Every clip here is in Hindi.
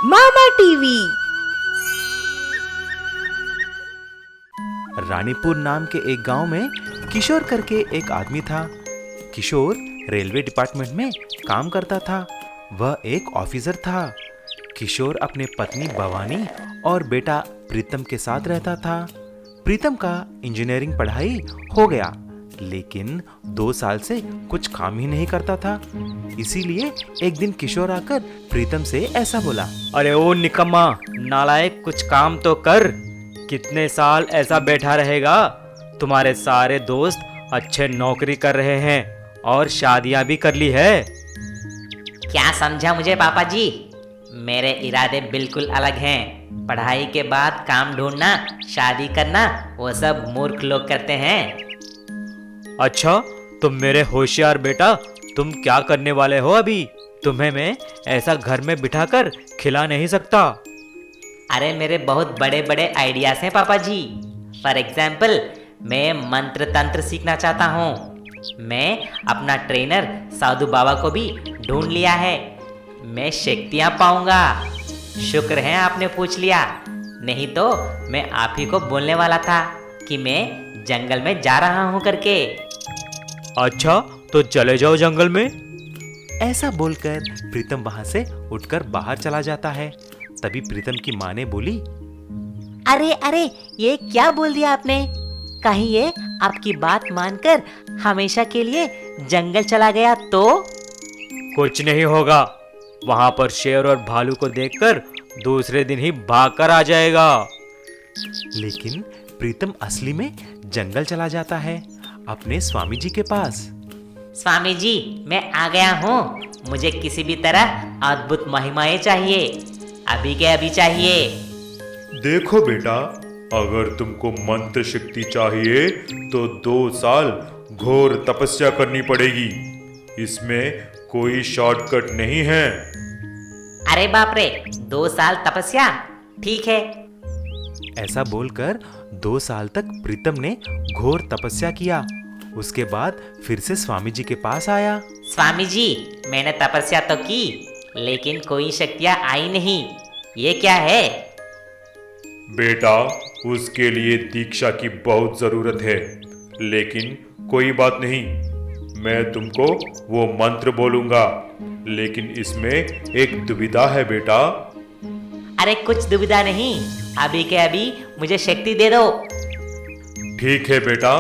मामा टीवी। रानीपुर नाम के एक गांव में किशोर करके एक आदमी था। किशोर रेलवे डिपार्टमेंट में काम करता था। वह एक ऑफिसर था। किशोर अपने पत्नी भवानी और बेटा प्रीतम के साथ रहता था। प्रीतम का इंजीनियरिंग पढ़ाई हो गया, लेकिन 2 साल से कुछ काम ही नहीं करता था। इसीलिए एक दिन किशोर आकर प्रीतम से ऐसा बोला, अरे ओ निकम्मा नालायक, कुछ काम तो कर। कितने साल ऐसा बैठा रहेगा? तुम्हारे सारे दोस्त अच्छे नौकरी कर रहे हैं और शादियां भी कर ली है। क्या समझा मुझे पापा जी? मेरे इरादे बिल्कुल अलग हैं। पढ़ाई के बाद काम ढूंढना, शादी करना वो सब मूर्ख लोग करते हैं। अच्छा, तुम मेरे होशियार बेटा, तुम क्या करने वाले हो अभी? तुम्हें मैं ऐसा घर में बिठाकर खिला नहीं सकता। अरे मेरे बहुत बड़े बड़े आइडियाज हैं पापा जी। फॉर एग्जाम्पल, मैं मंत्र तंत्र सीखना चाहता हूँ। मैं अपना ट्रेनर साधु बाबा को भी ढूंढ लिया है। मैं शक्तियाँ पाऊंगा। शुक्र है आपने पूछ लिया, नहीं तो मैं आप ही को बोलने वाला था कि मैं जंगल में जा रहा हूँ करके। अच्छा, तो चले जाओ जंगल में। ऐसा बोलकर प्रीतम वहां से उठकर बाहर चला जाता है। तभी प्रीतम की माँ ने बोली, अरे अरे, ये क्या बोल दिया आपने? कहीं ये आपकी बात मानकर हमेशा के लिए जंगल चला गया तो? कुछ नहीं होगा। वहां पर शेर और भालू को देखकर दूसरे दिन ही भागकर आ जाएगा। लेकिन प्रीतम असली में जंगल चला जाता है अपने स्वामी जी के पास। स्वामी जी, मैं आ गया हूँ। मुझे किसी भी तरह अद्भुत महिमाएं चाहिए, अभी के अभी चाहिए। देखो बेटा, अगर तुमको मंत्र शक्ति चाहिए तो 2 साल घोर तपस्या करनी पड़ेगी। इसमें कोई शॉर्टकट नहीं है। अरे बाप रे, 2 साल तपस्या? ठीक है। ऐसा बोलकर 2 साल तक प्रीतम ने घोर तपस्या किया। उसके बाद फिर से स्वामी जी के पास आया। स्वामी जी, मैंने तपस्या तो की, लेकिन कोई शक्तियाँ आई नहीं। ये क्या है? बेटा, उसके लिए दीक्षा की बहुत जरूरत है, लेकिन कोई बात नहीं, मैं तुमको वो मंत्र बोलूंगा, लेकिन इसमें एक दुविधा है बेटा। अरे कुछ दुविधा नहीं, अभी के अभी मुझे शक्ति दे दो। ठीक है बेटा,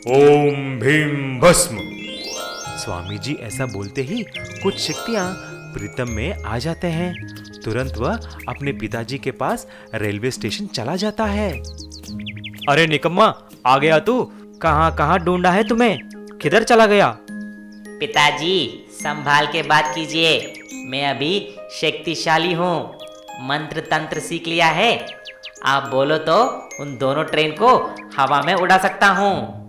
ओम भीम भस्म। स्वामी जी ऐसा बोलते ही कुछ शक्तियां प्रीतम में आ जाते हैं। तुरंत वह अपने पिताजी के पास रेलवे स्टेशन चला जाता है। अरे निकम्मा, आ गया तू? कहाँ कहाँ ढूंढा है तुम्हें? किधर चला गया? पिताजी, संभाल के बात कीजिए। मैं अभी शक्तिशाली हूँ, मंत्र तंत्र सीख लिया है। आप बोलो तो उन दोनों ट्रेन को हवा में उड़ा सकता हूँ।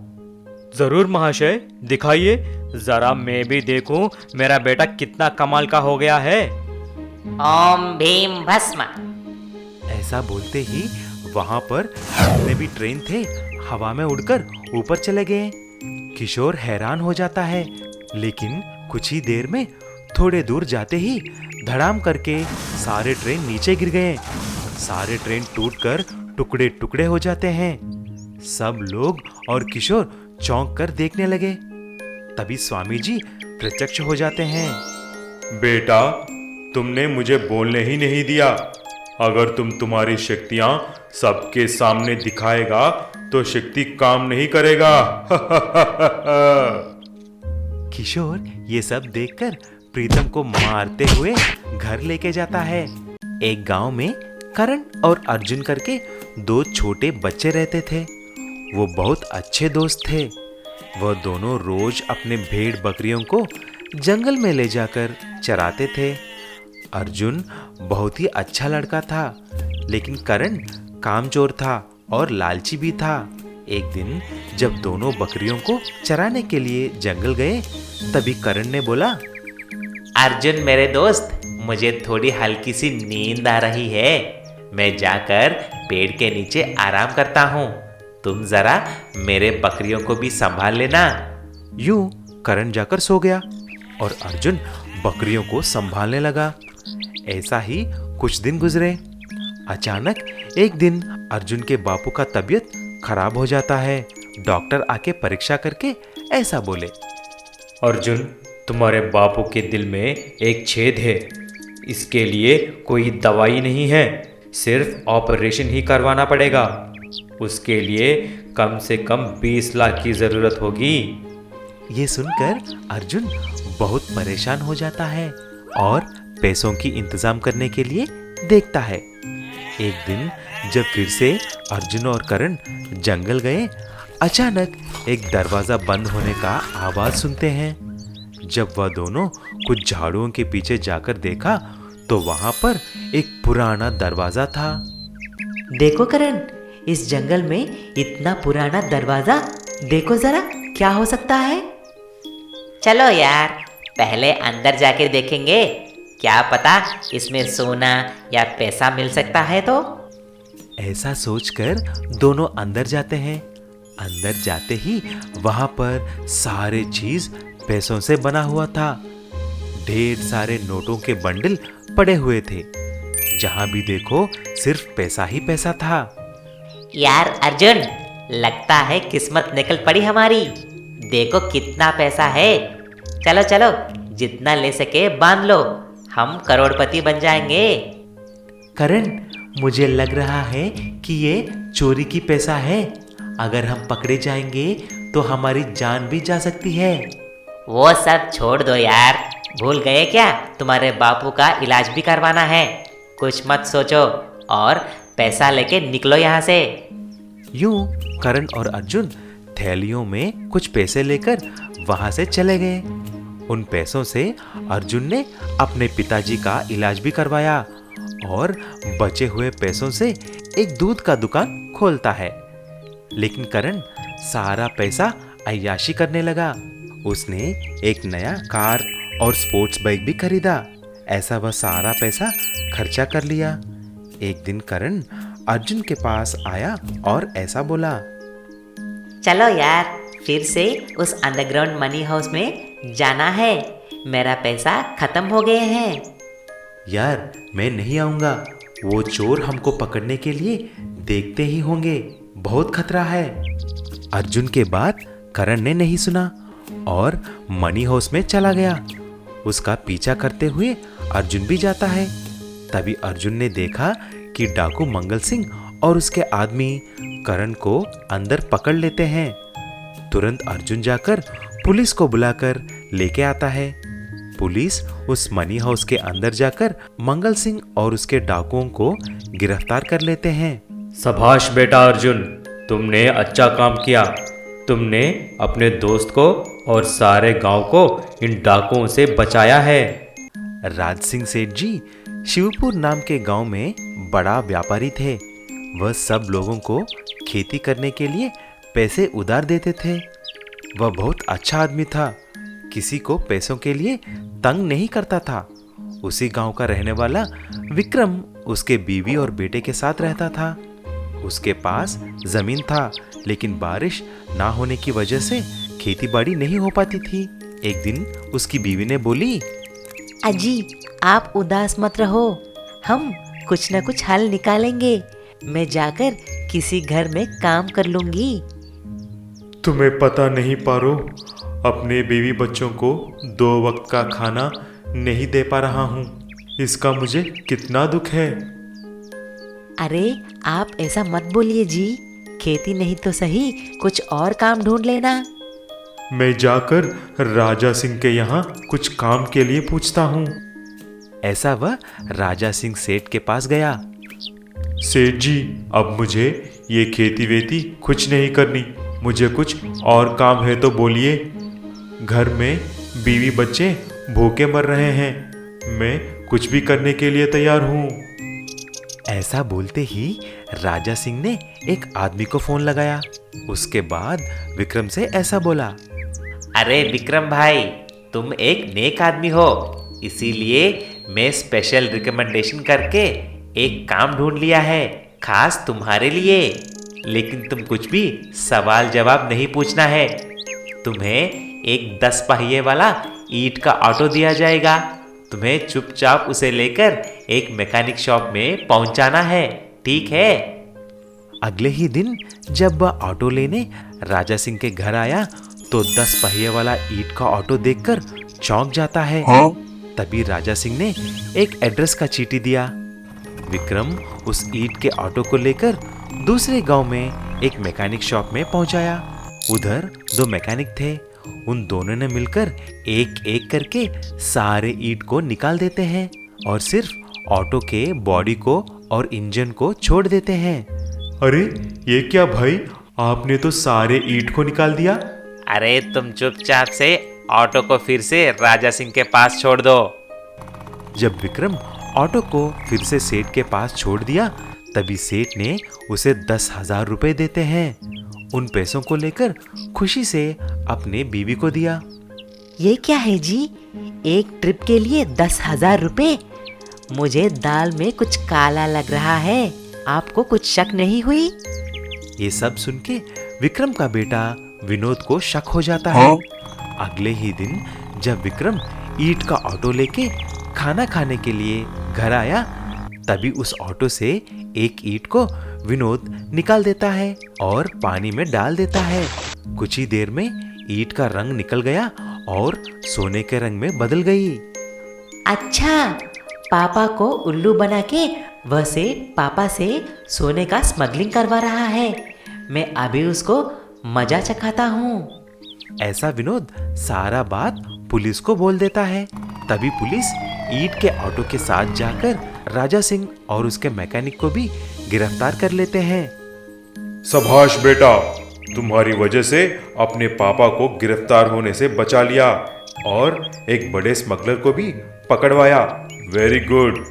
जरूर महाशय, दिखाइए जरा, मैं भी देखूं मेरा बेटा कितना कमाल का हो गया है। ओम भीम भस्म। ऐसा बोलते ही वहां पर जितने भी ट्रेन थे हवा में उड़कर ऊपर चले गए। किशोर हैरान हो जाता है, लेकिन कुछ ही देर में थोड़े दूर जाते ही धड़ाम करके सारे ट्रेन नीचे गिर गए। सारे ट्रेन टूटकर टुकड़े टुकड़े हो जाते हैं। सब लोग और किशोर चौंक कर देखने लगे। तभी स्वामी जी प्रत्यक्ष हो जाते हैं। बेटा, तुमने मुझे बोलने ही नहीं दिया। अगर तुम तुम्हारी शक्तियां सबके सामने दिखाएगा तो शक्ति काम नहीं करेगा। किशोर ये सब देखकर प्रीतम को मारते हुए घर लेके जाता है। एक गांव में करण और अर्जुन करके 2 छोटे बच्चे रहते थे। वो बहुत अच्छे दोस्त थे। वह दोनों रोज अपने भेड़ बकरियों को जंगल में ले जाकर चराते थे। अर्जुन बहुत ही अच्छा लड़का था, लेकिन करण कामचोर था और लालची भी था। एक दिन जब दोनों बकरियों को चराने के लिए जंगल गए, तभी करण ने बोला, अर्जुन मेरे दोस्त, मुझे थोड़ी हल्की सी नींद आ रही है। मैं जाकर पेड़ के नीचे आराम करता हूँ। तुम जरा मेरे बकरियों को भी संभाल लेना। यूं करण जाकर सो गया और अर्जुन बकरियों को संभालने लगा। ऐसा ही कुछ दिन गुजरे। अचानक एक दिन अर्जुन के बापू का तबीयत खराब हो जाता है। डॉक्टर आके परीक्षा करके ऐसा बोले, अर्जुन, तुम्हारे बापू के दिल में एक छेद है। इसके लिए कोई दवाई नहीं है, सिर्फ ऑपरेशन ही करवाना पड़ेगा। उसके लिए कम से कम 20 लाख की ज़रूरत होगी। ये सुनकर अर्जुन बहुत परेशान हो जाता है और पैसों की इंतजाम करने के लिए देखता है। एक दिन जब फिर से अर्जुन और करण जंगल गए, अचानक एक दरवाजा बंद होने का आवाज सुनते हैं। जब वह दोनों कुछ झाड़ुओं के पीछे जाकर देखा तो वहां पर एक पुराना दरवाजा था। देखो करण, इस जंगल में इतना पुराना दरवाजा, देखो जरा क्या हो सकता है। चलो यार, पहले अंदर जाकर देखेंगे, क्या पता इसमें सोना या पैसा मिल सकता है तो। ऐसा सोचकर दोनों अंदर जाते हैं। अंदर जाते ही वहां पर सारे चीज पैसों से बना हुआ था। ढेर सारे नोटों के बंडल पड़े हुए थे। जहां भी देखो सिर्फ पैसा ही पैसा था। यार अर्जुन, लगता है किस्मत निकल पड़ी हमारी। देखो कितना पैसा है। चलो चलो, जितना ले सके बांध लो, हम करोड़पति बन जाएंगे। करण, मुझे लग रहा है कि ये चोरी की पैसा है। अगर हम पकड़े जाएंगे तो हमारी जान भी जा सकती है। वो सब छोड़ दो यार, भूल गए क्या, तुम्हारे बापू का इलाज भी करवाना है। कुछ मत सोचो और पैसा लेके निकलो यहाँ से। यूं करण और अर्जुन थैलियों में कुछ पैसे लेकर वहां से चले गए। उन पैसों से अर्जुन ने अपने पिताजी का इलाज भी करवाया और बचे हुए पैसों से एक दूध का दुकान खोलता है। लेकिन करण सारा पैसा अय्याशी करने लगा। उसने एक नया कार और स्पोर्ट्स बाइक भी खरीदा। ऐसा वह सारा पैसा खर्चा कर लिया। एक दिन करण अर्जुन के पास आया और ऐसा बोला, चलो यार, फिर से उस अंडरग्राउंड मनी हाउस में जाना है। मेरा पैसा खत्म हो गए हैं। यार मैं नहीं आऊंगा, वो चोर हमको पकड़ने के लिए देखते ही होंगे, बहुत खतरा है। अर्जुन के बात करण ने नहीं सुना और मनी हाउस में चला गया। उसका पीछा करते हुए अर्जुन भी जाता है। तभी अर्जुन ने देखा कि डाकू मंगल सिंह और उसके आदमी करण को अंदर पकड़ लेते हैं। तुरंत अर्जुन जाकर पुलिस को बुलाकर लेके आता है। पुलिस उस मनी हाउस के अंदर जाकर मंगल सिंह और उसके डाकुओं को गिरफ्तार कर लेते हैं। शाबाश बेटा अर्जुन, तुमने अच्छा काम किया। तुमने अपने दोस्त को और सारे गांव को इन डाकुओं से बचाया है। राज सिंह सेठ जी शिवपुर नाम के गांव में बड़ा व्यापारी थे। वह सब लोगों को खेती करने के लिए पैसे उधार देते थे। वह बहुत अच्छा आदमी था, किसी को पैसों के लिए तंग नहीं करता था। उसी गांव का रहने वाला विक्रम उसके बीवी और बेटे के साथ रहता था। उसके पास जमीन था, लेकिन बारिश ना होने की वजह से खेती बाड़ी नहीं हो पाती थी। एक दिन उसकी बीवी ने बोली, अजी आप उदास मत रहो, हम कुछ न कुछ हल निकालेंगे। मैं जाकर किसी घर में काम कर लूंगी। तुम्हें पता नहीं पारो, अपने बीवी बच्चों को 2 वक्त का खाना नहीं दे पा रहा हूँ। इसका मुझे कितना दुख है। अरे आप ऐसा मत बोलिए जी, खेती नहीं तो सही कुछ और काम ढूंढ लेना। मैं जाकर राजा सिंह के यहाँ कुछ काम के लिए पूछता हूँ। ऐसा वह राजा सिंह सेठ के पास गया। सेठ जी, अब मुझे ये खेती वेती कुछ नहीं करनी, मुझे कुछ और काम है तो बोलिए। घर में बीवी बच्चे भूखे मर रहे हैं, मैं कुछ भी करने के लिए तैयार हूँ। ऐसा बोलते ही राजा सिंह ने एक आदमी को फोन लगाया। उसके बाद विक्रम से ऐसा बोला, अरे विक्रम भाई, तुम एक नेक आदमी हो, इसीलिए मैं स्पेशल रिकमेंडेशन करके एक काम ढूंढ लिया है खास तुम्हारे लिए। लेकिन तुम कुछ भी सवाल जवाब नहीं पूछना है। तुम्हें एक 10 पहिए वाला ईंट का ऑटो दिया जाएगा। तुम्हें चुपचाप उसे लेकर एक मैकेनिक शॉप में पहुंचाना है, ठीक है? अगले ही दिन जब वह ऑटो लेने राजा सिंह के घर आया तो 10 पहिए वाला ईंट का ऑटो देखकर चौंक जाता है। तभी राजा सिंह ने एक एड्रेस का चीटी दिया। विक्रम उस ईंट के ऑटो को लेकर दूसरे गांव में एक मैकेनिक शॉप में पहुंचाया। उधर 2 मैकेनिक थे। उन दोनों ने मिलकर एक एक करके सारे ईंट को निकाल देते हैं और सिर्फ ऑटो के बॉडी को और इंजन को छोड़ देते हैं। अरे ये क्या भाई, आपने तो सारे ईंट को निकाल दिया। अरे तुम चुपचाप से ऑटो को फिर से राजा सिंह के पास छोड़ दो। जब विक्रम ऑटो को फिर से सेठ के पास छोड़ दिया तभी सेठ ने उसे 10,000 रुपए देते हैं। उन पैसों को लेकर खुशी से अपने बीवी को दिया। ये क्या है जी, एक ट्रिप के लिए 10,000 रुपए? मुझे दाल में कुछ काला लग रहा है, आपको कुछ शक नहीं हुई? ये सब सुन के विक्रम का बेटा विनोद को शक हो जाता है। अगले ही दिन जब विक्रम ईंट का ऑटो लेके खाना खाने के लिए घर आया तभी उस ऑटो से एक ईंट को विनोद निकाल देता है और पानी में डाल देता है। कुछ ही देर में ईंट का रंग निकल गया और सोने के रंग में बदल गई। अच्छा, पापा को उल्लू बना के वह सेठ पापा से सोने का स्मगलिंग करवा रहा है। मैं अभी उसको मजा चखाता हूँ। ऐसा विनोद सारा बात पुलिस को बोल देता है। तभी पुलिस ईंट के ऑटो के साथ जाकर राजा सिंह और उसके मैकेनिक को भी गिरफ्तार कर लेते हैं। शाबाश बेटा, तुम्हारी वजह से अपने पापा को गिरफ्तार होने से बचा लिया और एक बड़े स्मगलर को भी पकड़वाया। Very good.